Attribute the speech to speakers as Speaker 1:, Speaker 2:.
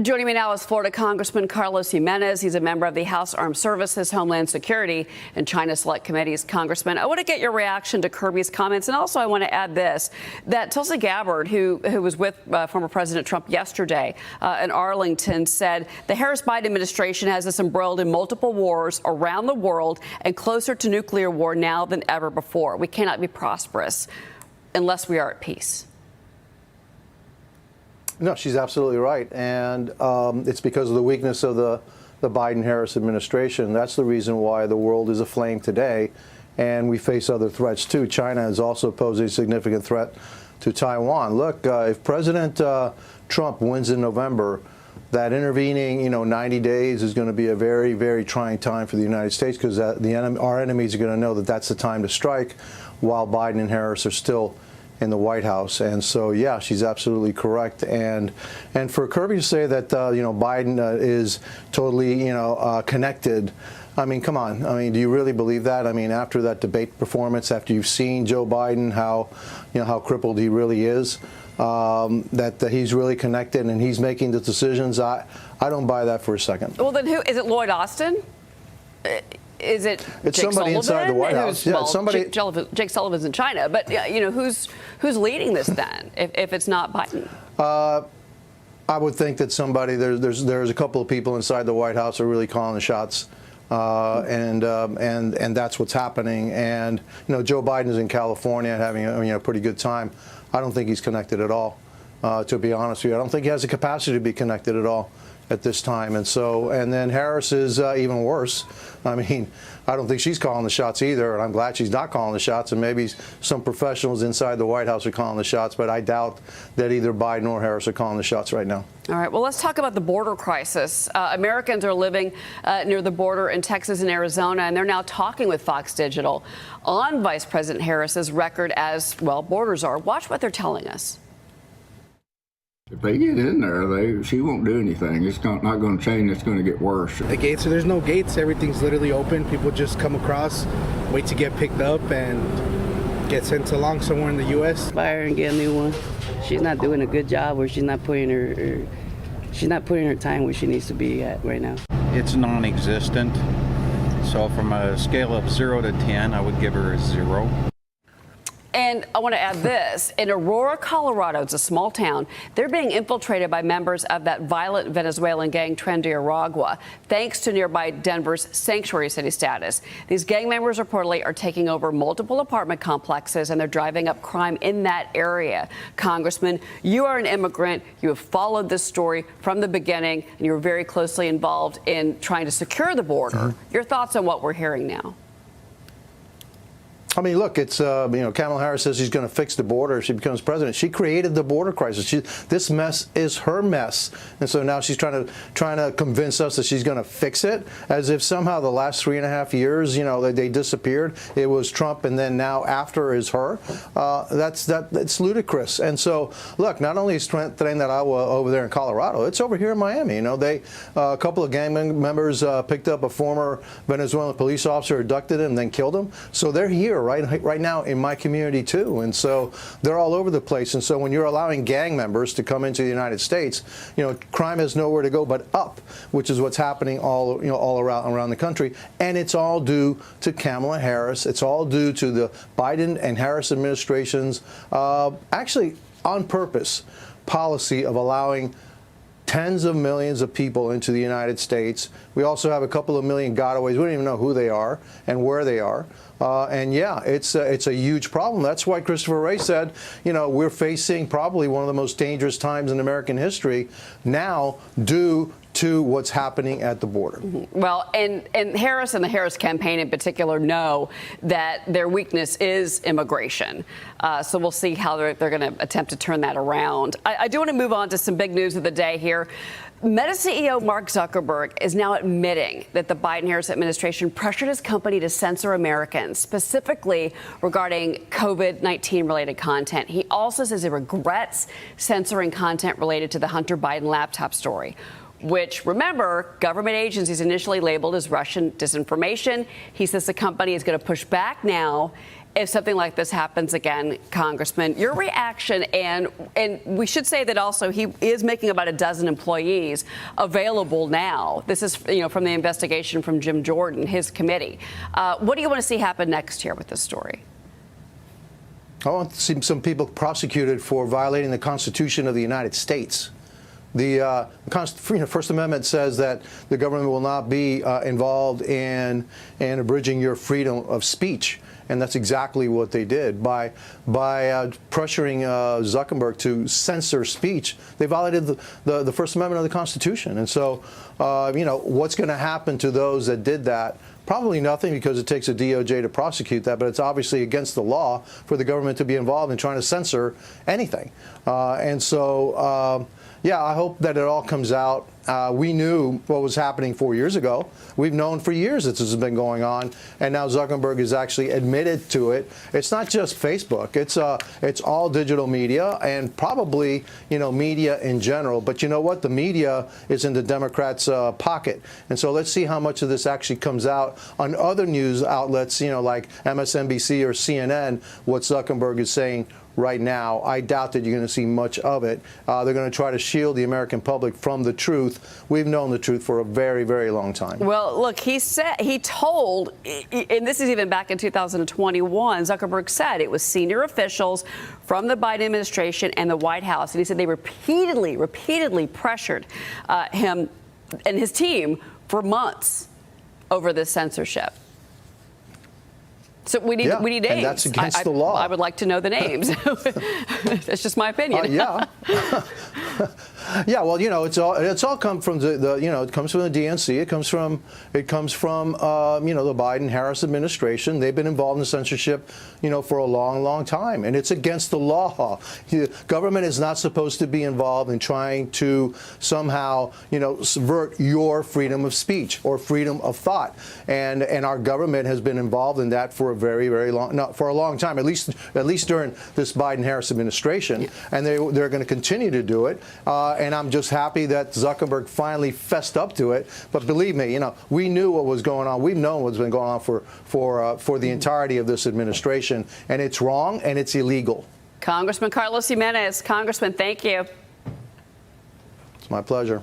Speaker 1: Joining me now is Florida Congressman Carlos Jimenez. He's a member of the House Armed Services, Homeland Security, and China Select Committees. Congressman, I want to get your reaction to Kirby's comments, and also I want to add this, that Tulsi Gabbard, who was with former President Trump yesterday in Arlington, said the Harris-Biden administration has us embroiled in multiple wars around the world and closer to nuclear war now than ever before. We cannot be prosperous unless we are at peace.
Speaker 2: No, she's absolutely right. And it's because of the weakness of the Biden-Harris administration. That's the reason why the world is aflame today. And we face other threats, too. China is also posing a significant threat to Taiwan. Look, if President Trump wins in November, that intervening, 90 days is going to be a very, very trying time for the United States, because our enemies are going to know that that's the time to strike while Biden and Harris are still in the White House. And so, yeah, she's absolutely correct. And for Kirby to say that, Biden is totally, connected, I mean, come on. I mean, do you really believe that? I mean, after that debate performance, after you've seen Joe Biden, how crippled he really is, that he's really connected and he's making the decisions, I don't buy that for a second.
Speaker 1: Well, then who is it? Lloyd Austin? Is it
Speaker 2: it's
Speaker 1: Jake
Speaker 2: somebody
Speaker 1: Sullivan?
Speaker 2: inside the White House?
Speaker 1: Yeah, well, somebody. Jake Sullivan's in China, but who's leading this then? If it's not Biden,
Speaker 2: I would think that somebody there's a couple of people inside the White House are really calling the shots, and that's what's happening. And Joe Biden is in California having a pretty good time. I don't think he's connected at all. To be honest with you, I don't think he has the capacity to be connected at all at this time. And then Harris is even worse. I mean, I don't think she's calling the shots either, and I'm glad she's not calling the shots. And maybe some professionals inside the White House are calling the shots, but I doubt that either Biden or Harris are calling the shots right now.
Speaker 1: All right, well, let's talk about the border crisis. Americans are living near the border in Texas and Arizona, and they're now talking with Fox Digital on Vice President Harris's record as, well, borders are. Watch what they're telling us.
Speaker 3: If they get in there, she won't do anything. It's not going to change. It's going to get worse.
Speaker 4: The gates, there's no gates. Everything's literally open. People just come across, wait to get picked up, and get sent along somewhere in the U.S.
Speaker 5: Buy her and get a new one. She's not doing a good job, or she's not putting her time where she needs to be at right now.
Speaker 6: It's non-existent. So from a scale of 0 to 10, I would give her a 0.
Speaker 1: And I want to add this. In Aurora, Colorado, it's a small town, they're being infiltrated by members of that violent Venezuelan gang Tren de Aragua, thanks to nearby Denver's sanctuary city status. These gang members reportedly are taking over multiple apartment complexes, and they're driving up crime in that area. Congressman, you are an immigrant. You have followed this story from the beginning, and you were very closely involved in trying to secure the border. Mm-hmm. Your thoughts on what we're hearing now?
Speaker 2: I mean, look, it's, Kamala Harris says she's going to fix the border if she becomes president. She created the border crisis. This mess is her mess. And so now she's trying to convince us that she's going to fix it, as if somehow the last 3.5 years, they disappeared. It was Trump, and then now after is her. It's ludicrous. And so, look, not only is Tren de Aragua over there in Colorado, it's over here in Miami. A couple of gang members picked up a former Venezuelan police officer, abducted him, and then killed him. So they're here right now in my community too, and so they're all over the place. And so when you're allowing gang members to come into the United States, crime has nowhere to go but up, which is what's happening all around the country. And it's all due to Kamala Harris. It's all due to the Biden and Harris administrations, actually on purpose, policy of allowing tens of millions of people into the United States. We also have a couple of million gotaways. We don't even know who they are and where they are. And yeah, it's a huge problem. That's why Christopher Wray said, we're facing probably one of the most dangerous times in American history now, due to what's happening at the border.
Speaker 1: Well, and Harris and the Harris campaign in particular know that their weakness is immigration. So we'll see how they're going to attempt to turn that around. I do want to move on to some big news of the day here. Meta CEO Mark Zuckerberg is now admitting that the Biden-Harris administration pressured his company to censor Americans, specifically regarding COVID-19 related content. He also says he regrets censoring content related to the Hunter Biden laptop story, which, remember, government agencies initially labeled as Russian disinformation. He says the company is going to push back now if something like this happens again, Congressman. Your reaction, and we should say that also he is making about a dozen employees available now. This is, from the investigation from Jim Jordan, his committee. What do you want to see happen next year with this story?
Speaker 2: I want to see some people prosecuted for violating the Constitution of the United States. The First Amendment says that the government will not be involved in abridging your freedom of speech. And that's exactly what they did by pressuring Zuckerberg to censor speech. They violated the First Amendment of the Constitution. And so, what's going to happen to those that did that? Probably nothing, because it takes a DOJ to prosecute that, but it's obviously against the law for the government to be involved in trying to censor anything. Yeah, I hope that it all comes out. We knew what was happening 4 years ago. We've known for years that this has been going on, and now Zuckerberg has actually admitted to it. It's not just Facebook. It's all digital media, and probably media in general. But you know what? The media is in the Democrats' pocket, and so let's see how much of this actually comes out on other news outlets, like MSNBC or CNN. What Zuckerberg is saying right now, I doubt that you're going to see much of it. They're going to try to shield the American public from the truth. We've known the truth for a very, very long time.
Speaker 1: Well, look, he told, and this is even back in 2021, Zuckerberg said it was senior officials from the Biden administration and the White House, and he said they repeatedly pressured him and his team for months over this censorship. So we need names.
Speaker 2: And that's against the law.
Speaker 1: I would like to know the names. That's just my opinion.
Speaker 2: Yeah. Yeah. Well, it's all come from it comes from the DNC. It comes from the Biden-Harris administration. They've been involved in censorship, for a long, long time, and it's against the law. The government is not supposed to be involved in trying to somehow, subvert your freedom of speech or freedom of thought, and our government has been involved in that for a very, very for a long time, at least during this Biden-Harris administration, and they're going to continue to do it. And I'm just happy that Zuckerberg finally fessed up to it. But believe me, we knew what was going on. We've known what's been going on for the entirety of this administration, and it's wrong and it's illegal.
Speaker 1: Congressman Carlos Jimenez. Congressman, thank you.
Speaker 2: It's my pleasure.